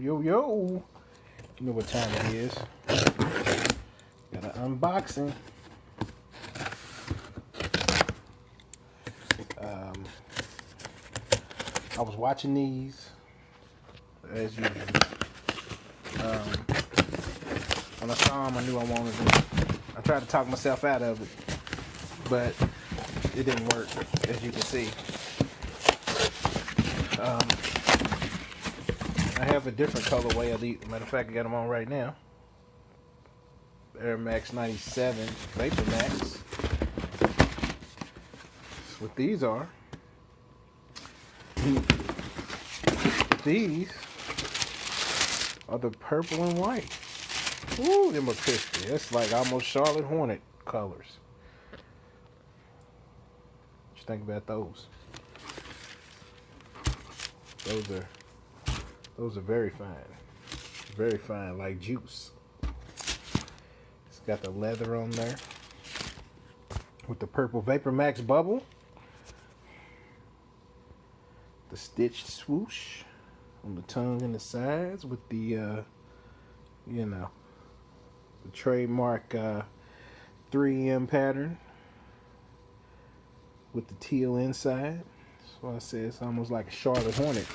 Yo. You know what time it is. Got an unboxing. I was watching these as usual. When I saw them, I knew I wanted them. I tried to talk myself out of it, but it didn't work, as you can see. I have a different colorway of these. Matter of fact, I got them on right now. Air Max 97 Vapormax. That's what these are. These are the purple and white. Ooh, them are crispy. That's like almost Charlotte Hornet colors. What you think about those? Those are very fine, like juice. It's got the leather on there with the purple Vapormax bubble, the stitched swoosh on the tongue and the sides with the the trademark 3M pattern with the teal inside. That's why I say it's almost like a Charlotte Hornet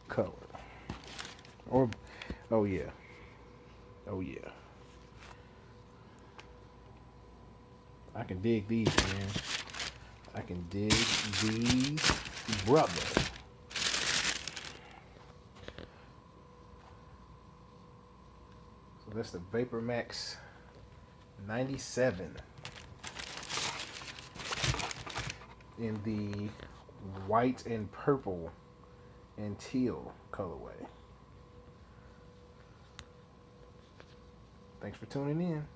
color. Or, oh yeah. I can dig these, man. I can dig these, brother. So that's the Vapormax 97 in the white and purple and teal colorway. Thanks for tuning in.